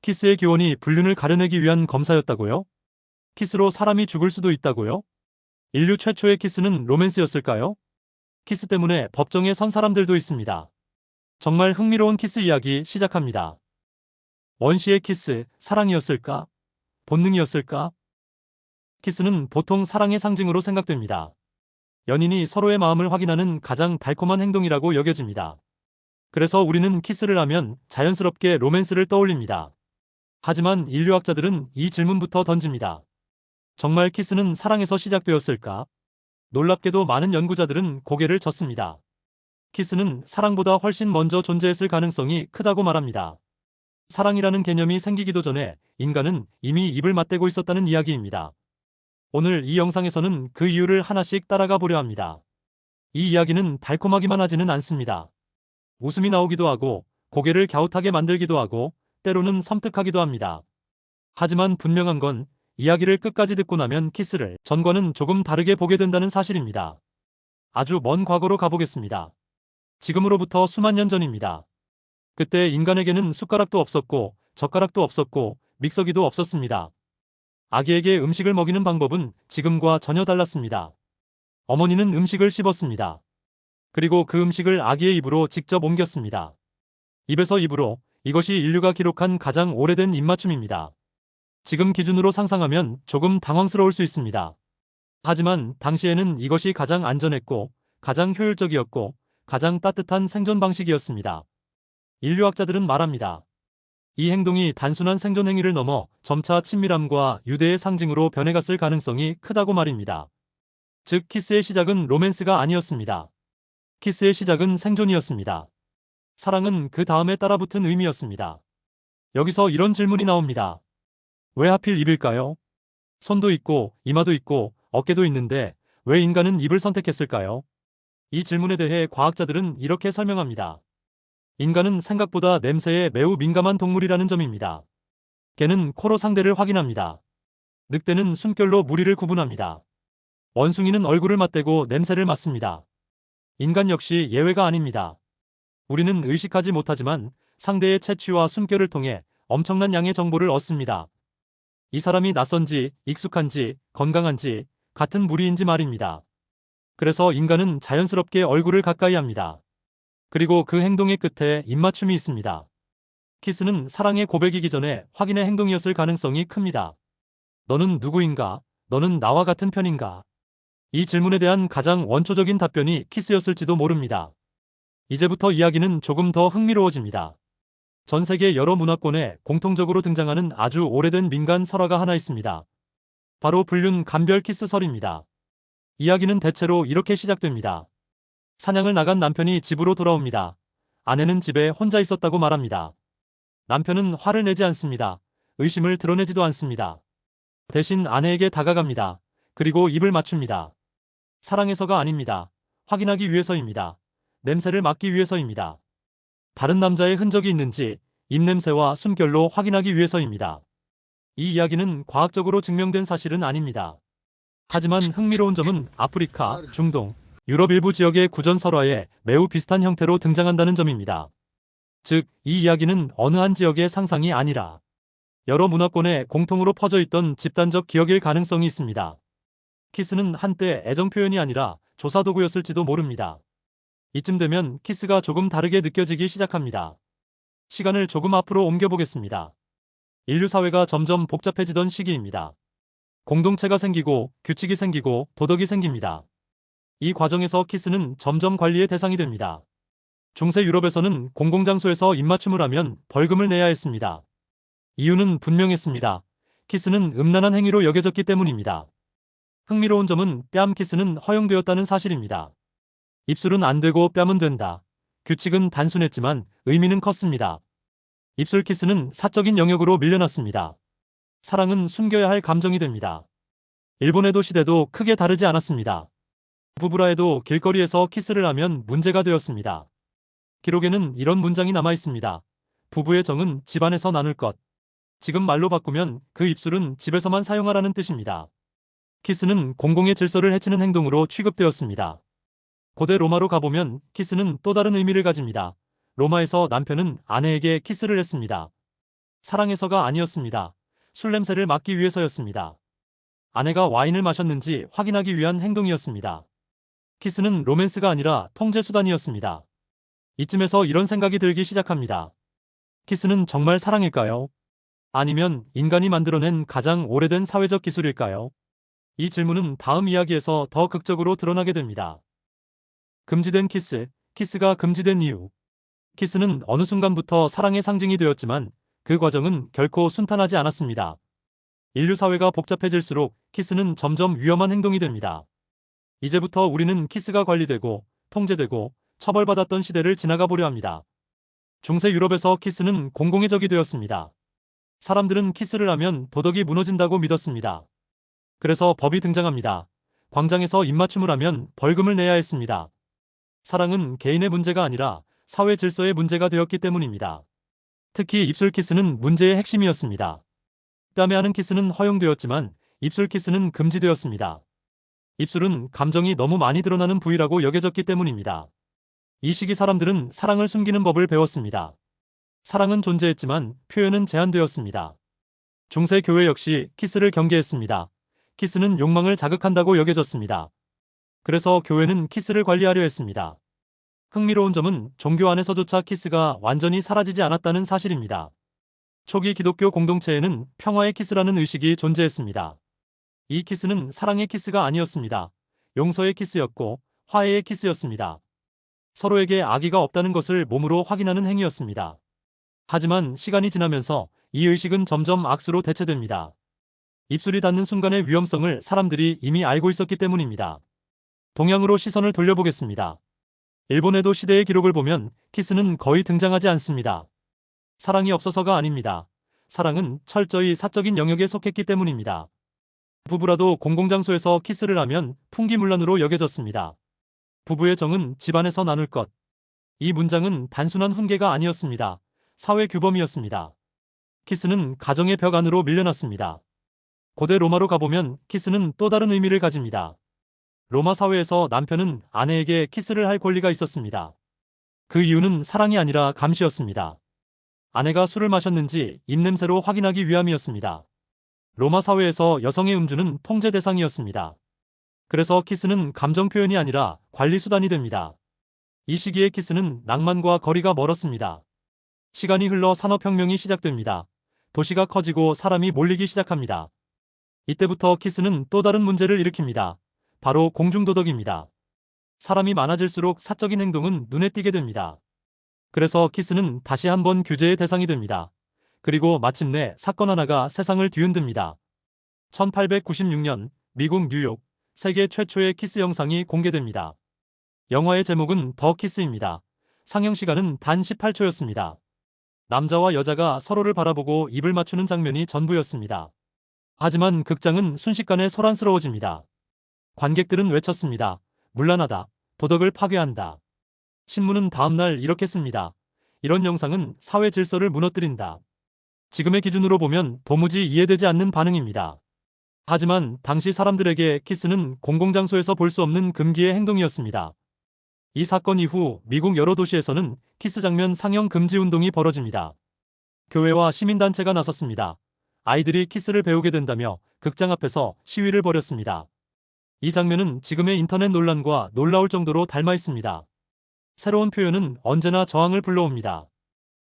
키스의 기원이 불륜을 가려내기 위한 검사였다고요? 키스로 사람이 죽을 수도 있다고요? 인류 최초의 키스는 로맨스였을까요? 키스 때문에 법정에 선 사람들도 있습니다. 정말 흥미로운 키스 이야기 시작합니다. 원시의 키스, 사랑이었을까? 본능이었을까? 키스는 보통 사랑의 상징으로 생각됩니다. 연인이 서로의 마음을 확인하는 가장 달콤한 행동이라고 여겨집니다. 그래서 우리는 키스를 하면 자연스럽게 로맨스를 떠올립니다. 하지만 인류학자들은 이 질문부터 던집니다. 정말 키스는 사랑에서 시작되었을까? 놀랍게도 많은 연구자들은 고개를 젓습니다. 키스는 사랑보다 훨씬 먼저 존재했을 가능성이 크다고 말합니다. 사랑이라는 개념이 생기기도 전에 인간은 이미 입을 맞대고 있었다는 이야기입니다. 오늘 이 영상에서는 그 이유를 하나씩 따라가 보려 합니다. 이 이야기는 달콤하기만 하지는 않습니다. 웃음이 나오기도 하고 고개를 갸웃하게 만들기도 하고 때로는 섬뜩하기도 합니다. 하지만 분명한 건 이야기를 끝까지 듣고 나면 키스를 전과는 조금 다르게 보게 된다는 사실입니다. 아주 먼 과거로 가보겠습니다. 지금으로부터 수만 년 전입니다. 그때 인간에게는 숟가락도 없었고 젓가락도 없었고 믹서기도 없었습니다. 아기에게 음식을 먹이는 방법은 지금과 전혀 달랐습니다. 어머니는 음식을 씹었습니다. 그리고 그 음식을 아기의 입으로 직접 옮겼습니다. 입에서 입으로, 이것이 인류가 기록한 가장 오래된 입맞춤입니다. 지금 기준으로 상상하면 조금 당황스러울 수 있습니다. 하지만 당시에는 이것이 가장 안전했고 가장 효율적이었고 가장 따뜻한 생존 방식이었습니다. 인류학자들은 말합니다. 이 행동이 단순한 생존 행위를 넘어 점차 친밀함과 유대의 상징으로 변해갔을 가능성이 크다고 말입니다. 즉 키스의 시작은 로맨스가 아니었습니다. 키스의 시작은 생존이었습니다. 사랑은 그 다음에 따라붙은 의미였습니다. 여기서 이런 질문이 나옵니다. 왜 하필 입일까요? 손도 있고 이마도 있고 어깨도 있는데 왜 인간은 입을 선택했을까요? 이 질문에 대해 과학자들은 이렇게 설명합니다. 인간은 생각보다 냄새에 매우 민감한 동물이라는 점입니다. 개는 코로 상대를 확인합니다. 늑대는 숨결로 무리를 구분합니다. 원숭이는 얼굴을 맞대고 냄새를 맡습니다. 인간 역시 예외가 아닙니다. 우리는 의식하지 못하지만 상대의 채취와 숨결을 통해 엄청난 양의 정보를 얻습니다. 이 사람이 낯선지, 익숙한지, 건강한지, 같은 무리인지 말입니다. 그래서 인간은 자연스럽게 얼굴을 가까이 합니다. 그리고 그 행동의 끝에 입맞춤이 있습니다. 키스는 사랑의 고백이기 전에 확인의 행동이었을 가능성이 큽니다. 너는 누구인가? 너는 나와 같은 편인가? 이 질문에 대한 가장 원초적인 답변이 키스였을지도 모릅니다. 이제부터 이야기는 조금 더 흥미로워집니다. 전 세계 여러 문화권에 공통적으로 등장하는 아주 오래된 민간 설화가 하나 있습니다. 바로 불륜 감별 키스설입니다. 이야기는 대체로 이렇게 시작됩니다. 사냥을 나간 남편이 집으로 돌아옵니다. 아내는 집에 혼자 있었다고 말합니다. 남편은 화를 내지 않습니다. 의심을 드러내지도 않습니다. 대신 아내에게 다가갑니다. 그리고 입을 맞춥니다. 사랑해서가 아닙니다. 확인하기 위해서입니다. 냄새를 맡기 위해서입니다. 다른 남자의 흔적이 있는지 입냄새와 숨결로 확인하기 위해서입니다. 이 이야기는 과학적으로 증명된 사실은 아닙니다. 하지만 흥미로운 점은 아프리카, 중동, 유럽 일부 지역의 구전 설화에 매우 비슷한 형태로 등장한다는 점입니다. 즉, 이 이야기는 어느 한 지역의 상상이 아니라 여러 문화권에 공통으로 퍼져 있던 집단적 기억일 가능성이 있습니다. 키스는 한때 애정 표현이 아니라 조사 도구였을지도 모릅니다. 이쯤 되면 키스가 조금 다르게 느껴지기 시작합니다. 시간을 조금 앞으로 옮겨보겠습니다. 인류 사회가 점점 복잡해지던 시기입니다. 공동체가 생기고 규칙이 생기고 도덕이 생깁니다. 이 과정에서 키스는 점점 관리의 대상이 됩니다. 중세 유럽에서는 공공장소에서 입맞춤을 하면 벌금을 내야 했습니다. 이유는 분명했습니다. 키스는 음란한 행위로 여겨졌기 때문입니다. 흥미로운 점은 뺨 키스는 허용되었다는 사실입니다. 입술은 안 되고 뺨은 된다. 규칙은 단순했지만 의미는 컸습니다. 입술 키스는 사적인 영역으로 밀려났습니다. 사랑은 숨겨야 할 감정이 됩니다. 일본에도 시대도 크게 다르지 않았습니다. 부부라 해도 길거리에서 키스를 하면 문제가 되었습니다. 기록에는 이런 문장이 남아 있습니다. 부부의 정은 집안에서 나눌 것. 지금 말로 바꾸면 그 입술은 집에서만 사용하라는 뜻입니다. 키스는 공공의 질서를 해치는 행동으로 취급되었습니다. 고대 로마로 가보면 키스는 또 다른 의미를 가집니다. 로마에서 남편은 아내에게 키스를 했습니다. 사랑해서가 아니었습니다. 술 냄새를 맡기 위해서였습니다. 아내가 와인을 마셨는지 확인하기 위한 행동이었습니다. 키스는 로맨스가 아니라 통제 수단이었습니다. 이쯤에서 이런 생각이 들기 시작합니다. 키스는 정말 사랑일까요? 아니면 인간이 만들어낸 가장 오래된 사회적 기술일까요? 이 질문은 다음 이야기에서 더 극적으로 드러나게 됩니다. 금지된 키스, 키스가 금지된 이유. 키스는 어느 순간부터 사랑의 상징이 되었지만 그 과정은 결코 순탄하지 않았습니다. 인류 사회가 복잡해질수록 키스는 점점 위험한 행동이 됩니다. 이제부터 우리는 키스가 관리되고 통제되고 처벌받았던 시대를 지나가 보려 합니다. 중세 유럽에서 키스는 공공의 적이 되었습니다. 사람들은 키스를 하면 도덕이 무너진다고 믿었습니다. 그래서 법이 등장합니다. 광장에서 입맞춤을 하면 벌금을 내야 했습니다. 사랑은 개인의 문제가 아니라 사회 질서의 문제가 되었기 때문입니다. 특히 입술 키스는 문제의 핵심이었습니다. 뺨에 하는 키스는 허용되었지만 입술 키스는 금지되었습니다. 입술은 감정이 너무 많이 드러나는 부위라고 여겨졌기 때문입니다. 이 시기 사람들은 사랑을 숨기는 법을 배웠습니다. 사랑은 존재했지만 표현은 제한되었습니다. 중세 교회 역시 키스를 경계했습니다. 키스는 욕망을 자극한다고 여겨졌습니다. 그래서 교회는 키스를 관리하려 했습니다. 흥미로운 점은 종교 안에서조차 키스가 완전히 사라지지 않았다는 사실입니다. 초기 기독교 공동체에는 평화의 키스라는 의식이 존재했습니다. 이 키스는 사랑의 키스가 아니었습니다. 용서의 키스였고 화해의 키스였습니다. 서로에게 악의가 없다는 것을 몸으로 확인하는 행위였습니다. 하지만 시간이 지나면서 이 의식은 점점 악수로 대체됩니다. 입술이 닿는 순간의 위험성을 사람들이 이미 알고 있었기 때문입니다. 동양으로 시선을 돌려보겠습니다. 일본에도 시대의 기록을 보면 키스는 거의 등장하지 않습니다. 사랑이 없어서가 아닙니다. 사랑은 철저히 사적인 영역에 속했기 때문입니다. 부부라도 공공장소에서 키스를 하면 풍기문란으로 여겨졌습니다. 부부의 정은 집안에서 나눌 것. 이 문장은 단순한 훈계가 아니었습니다. 사회 규범이었습니다. 키스는 가정의 벽 안으로 밀려났습니다. 고대 로마로 가보면 키스는 또 다른 의미를 가집니다. 로마 사회에서 남편은 아내에게 키스를 할 권리가 있었습니다. 그 이유는 사랑이 아니라 감시였습니다. 아내가 술을 마셨는지 입냄새로 확인하기 위함이었습니다. 로마 사회에서 여성의 음주는 통제 대상이었습니다. 그래서 키스는 감정 표현이 아니라 관리 수단이 됩니다. 이 시기에 키스는 낭만과 거리가 멀었습니다. 시간이 흘러 산업혁명이 시작됩니다. 도시가 커지고 사람이 몰리기 시작합니다. 이때부터 키스는 또 다른 문제를 일으킵니다. 바로 공중도덕입니다. 사람이 많아질수록 사적인 행동은 눈에 띄게 됩니다. 그래서 키스는 다시 한번 규제의 대상이 됩니다. 그리고 마침내 사건 하나가 세상을 뒤흔듭니다. 1896년 미국 뉴욕 세계 최초의 키스 영상이 공개됩니다. 영화의 제목은 더 키스입니다. 상영 시간은 단 18초였습니다. 남자와 여자가 서로를 바라보고 입을 맞추는 장면이 전부였습니다. 하지만 극장은 순식간에 소란스러워집니다. 관객들은 외쳤습니다. 문란하다. 도덕을 파괴한다. 신문은 다음날 이렇게 씁니다. 이런 영상은 사회 질서를 무너뜨린다. 지금의 기준으로 보면 도무지 이해되지 않는 반응입니다. 하지만 당시 사람들에게 키스는 공공장소에서 볼 수 없는 금기의 행동이었습니다. 이 사건 이후 미국 여러 도시에서는 키스 장면 상영 금지 운동이 벌어집니다. 교회와 시민단체가 나섰습니다. 아이들이 키스를 배우게 된다며 극장 앞에서 시위를 벌였습니다. 이 장면은 지금의 인터넷 논란과 놀라울 정도로 닮아 있습니다. 새로운 표현은 언제나 저항을 불러옵니다.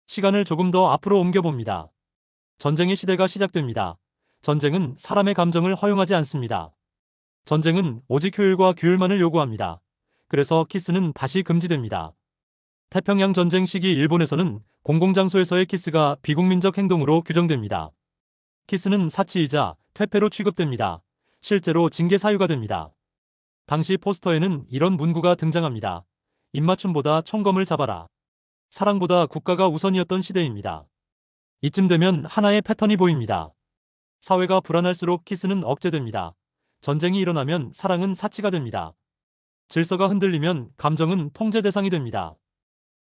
시간을 조금 더 앞으로 옮겨봅니다. 전쟁의 시대가 시작됩니다. 전쟁은 사람의 감정을 허용하지 않습니다. 전쟁은 오직 효율과 규율만을 요구합니다. 그래서 키스는 다시 금지됩니다. 태평양 전쟁 시기 일본에서는 공공장소에서의 키스가 비국민적 행동으로 규정됩니다. 키스는 사치이자 퇴폐로 취급됩니다. 실제로 징계 사유가 됩니다. 당시 포스터에는 이런 문구가 등장합니다. 입맞춤보다 총검을 잡아라. 사랑보다 국가가 우선이었던 시대입니다. 이쯤 되면 하나의 패턴이 보입니다. 사회가 불안할수록 키스는 억제됩니다. 전쟁이 일어나면 사랑은 사치가 됩니다. 질서가 흔들리면 감정은 통제 대상이 됩니다.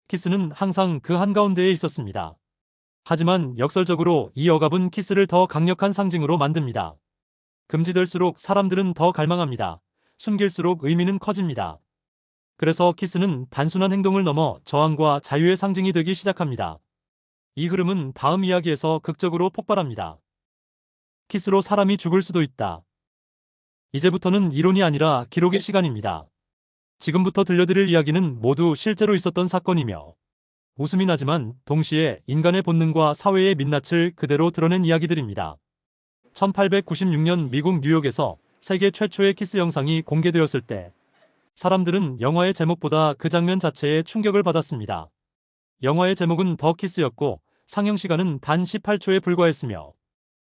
키스는 항상 그 한가운데에 있었습니다. 하지만 역설적으로 이 억압은 키스를 더 강력한 상징으로 만듭니다. 금지될수록 사람들은 더 갈망합니다. 숨길수록 의미는 커집니다. 그래서 키스는 단순한 행동을 넘어 저항과 자유의 상징이 되기 시작합니다. 이 흐름은 다음 이야기에서 극적으로 폭발합니다. 키스로 사람이 죽을 수도 있다. 이제부터는 이론이 아니라 기록의 시간입니다. 지금부터 들려드릴 이야기는 모두 실제로 있었던 사건이며 웃음이 나지만 동시에 인간의 본능과 사회의 민낯을 그대로 드러낸 이야기들입니다. 1896년 미국 뉴욕에서 세계 최초의 키스 영상이 공개되었을 때 사람들은 영화의 제목보다 그 장면 자체에 충격을 받았습니다. 영화의 제목은 더 키스였고 상영 시간은 단 18초에 불과했으며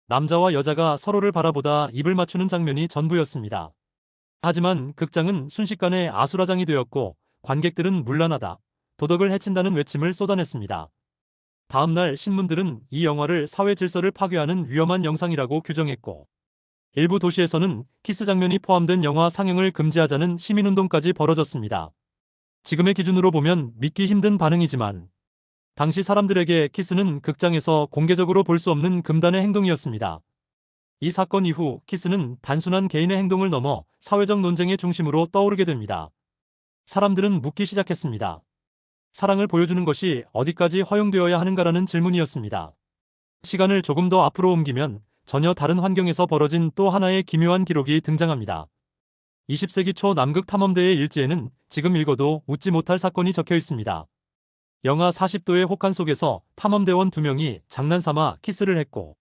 남자와 여자가 서로를 바라보다 입을 맞추는 장면이 전부였습니다. 하지만 극장은 순식간에 아수라장이 되었고 관객들은 문란하다, 도덕을 해친다는 외침을 쏟아냈습니다. 다음날 신문들은 이 영화를 사회 질서를 파괴하는 위험한 영상이라고 규정했고 일부 도시에서는 키스 장면이 포함된 영화 상영을 금지하자는 시민운동까지 벌어졌습니다. 지금의 기준으로 보면 믿기 힘든 반응이지만 당시 사람들에게 키스는 극장에서 공개적으로 볼 수 없는 금단의 행동이었습니다. 이 사건 이후 키스는 단순한 개인의 행동을 넘어 사회적 논쟁의 중심으로 떠오르게 됩니다. 사람들은 묻기 시작했습니다. 사랑을 보여주는 것이 어디까지 허용되어야 하는가라는 질문이었습니다. 시간을 조금 더 앞으로 옮기면 전혀 다른 환경에서 벌어진 또 하나의 기묘한 기록이 등장합니다. 20세기 초 남극 탐험대의 일지에는 지금 읽어도 웃지 못할 사건이 적혀 있습니다. 영하 40도의 혹한 속에서 탐험대원 2명이 장난삼아 키스를 했고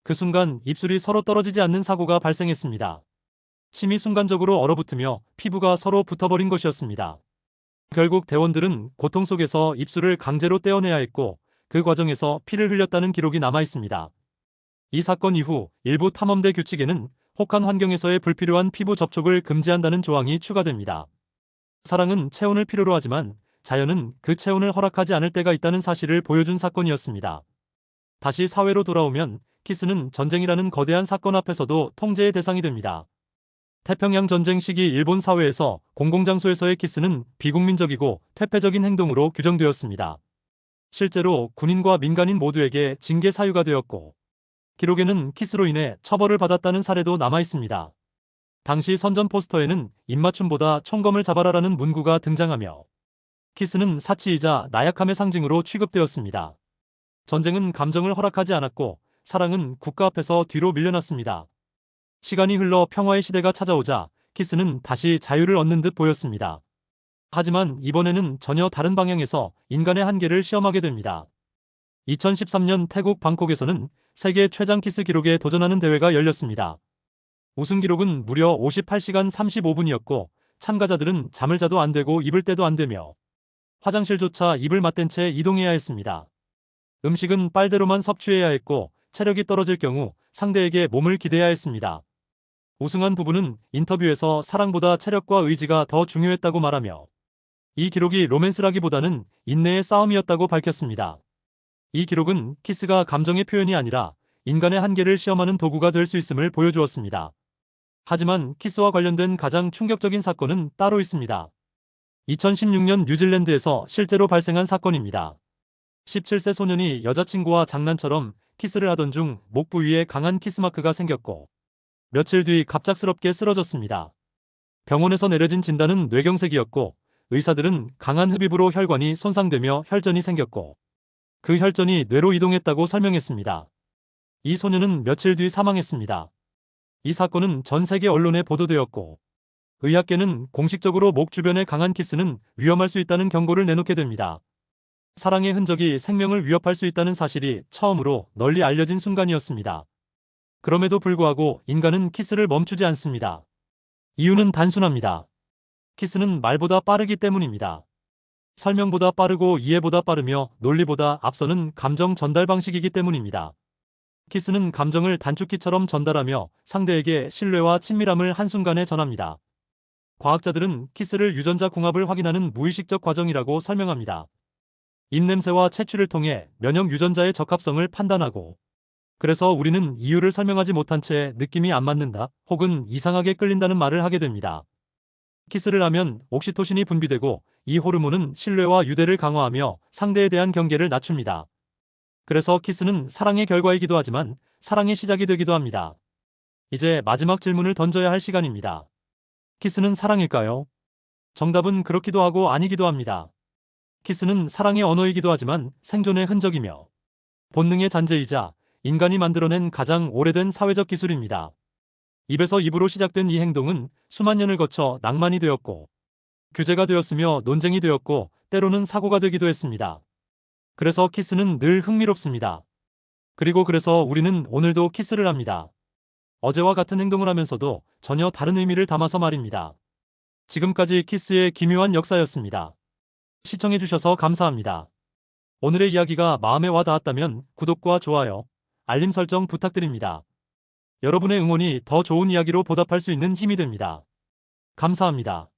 그 순간 입술이 서로 떨어지지 않는 사고가 발생했습니다. 침이 순간적으로 얼어붙으며 피부가 서로 붙어버린 것이었습니다. 결국 대원들은 고통 속에서 입술을 강제로 떼어내야 했고 그 과정에서 피를 흘렸다는 기록이 남아 있습니다. 이 사건 이후 일부 탐험대 규칙에는 혹한 환경에서의 불필요한 피부 접촉을 금지한다는 조항이 추가됩니다. 사랑은 체온을 필요로 하지만 자연은 그 체온을 허락하지 않을 때가 있다는 사실을 보여준 사건이었습니다. 다시 사회로 돌아오면 키스는 전쟁이라는 거대한 사건 앞에서도 통제의 대상이 됩니다. 태평양 전쟁 시기 일본 사회에서 공공장소에서의 키스는 비국민적이고 퇴폐적인 행동으로 규정되었습니다. 실제로 군인과 민간인 모두에게 징계 사유가 되었고 기록에는 키스로 인해 처벌을 받았다는 사례도 남아 있습니다. 당시 선전 포스터에는 입맞춤보다 총검을 잡아라라는 문구가 등장하며 키스는 사치이자 나약함의 상징으로 취급되었습니다. 전쟁은 감정을 허락하지 않았고 사랑은 국가 앞에서 뒤로 밀려났습니다. 시간이 흘러 평화의 시대가 찾아오자 키스는 다시 자유를 얻는 듯 보였습니다. 하지만 이번에는 전혀 다른 방향에서 인간의 한계를 시험하게 됩니다. 2013년 태국 방콕에서는 세계 최장 키스 기록에 도전하는 대회가 열렸습니다. 우승 기록은 무려 58시간 35분이었고 참가자들은 잠을 자도 안 되고 입을 때도 안 되며 화장실조차 입을 맞댄 채 이동해야 했습니다. 음식은 빨대로만 섭취해야 했고 체력이 떨어질 경우 상대에게 몸을 기대야 했습니다. 우승한 부부는 인터뷰에서 사랑보다 체력과 의지가 더 중요했다고 말하며 이 기록이 로맨스라기보다는 인내의 싸움이었다고 밝혔습니다. 이 기록은 키스가 감정의 표현이 아니라 인간의 한계를 시험하는 도구가 될 수 있음을 보여주었습니다. 하지만 키스와 관련된 가장 충격적인 사건은 따로 있습니다. 2016년 뉴질랜드에서 실제로 발생한 사건입니다. 17세 소년이 여자친구와 장난처럼 키스를 하던 중 목 부위에 강한 키스마크가 생겼고 며칠 뒤 갑작스럽게 쓰러졌습니다. 병원에서 내려진 진단은 뇌경색이었고 의사들은 강한 흡입으로 혈관이 손상되며 혈전이 생겼고 그 혈전이 뇌로 이동했다고 설명했습니다. 이 소년은 며칠 뒤 사망했습니다. 이 사건은 전 세계 언론에 보도되었고 의학계는 공식적으로 목 주변의 강한 키스는 위험할 수 있다는 경고를 내놓게 됩니다. 사랑의 흔적이 생명을 위협할 수 있다는 사실이 처음으로 널리 알려진 순간이었습니다. 그럼에도 불구하고 인간은 키스를 멈추지 않습니다. 이유는 단순합니다. 키스는 말보다 빠르기 때문입니다. 설명보다 빠르고 이해보다 빠르며 논리보다 앞서는 감정 전달 방식이기 때문입니다. 키스는 감정을 단축키처럼 전달하며 상대에게 신뢰와 친밀함을 한순간에 전합니다. 과학자들은 키스를 유전자 궁합을 확인하는 무의식적 과정이라고 설명합니다. 입냄새와 채취를 통해 면역 유전자의 적합성을 판단하고 그래서 우리는 이유를 설명하지 못한 채 느낌이 안 맞는다 혹은 이상하게 끌린다는 말을 하게 됩니다. 키스를 하면 옥시토신이 분비되고 이 호르몬은 신뢰와 유대를 강화하며 상대에 대한 경계를 낮춥니다. 그래서 키스는 사랑의 결과이기도 하지만 사랑의 시작이 되기도 합니다. 이제 마지막 질문을 던져야 할 시간입니다. 키스는 사랑일까요? 정답은 그렇기도 하고 아니기도 합니다. 키스는 사랑의 언어이기도 하지만 생존의 흔적이며 본능의 잔재이자 인간이 만들어낸 가장 오래된 사회적 기술입니다. 입에서 입으로 시작된 이 행동은 수만 년을 거쳐 낭만이 되었고, 규제가 되었으며 논쟁이 되었고, 때로는 사고가 되기도 했습니다. 그래서 키스는 늘 흥미롭습니다. 그래서 우리는 오늘도 키스를 합니다. 어제와 같은 행동을 하면서도 전혀 다른 의미를 담아서 말입니다. 지금까지 키스의 기묘한 역사였습니다. 시청해주셔서 감사합니다. 오늘의 이야기가 마음에 와 닿았다면 구독과 좋아요, 알림 설정 부탁드립니다. 여러분의 응원이 더 좋은 이야기로 보답할 수 있는 힘이 됩니다. 감사합니다.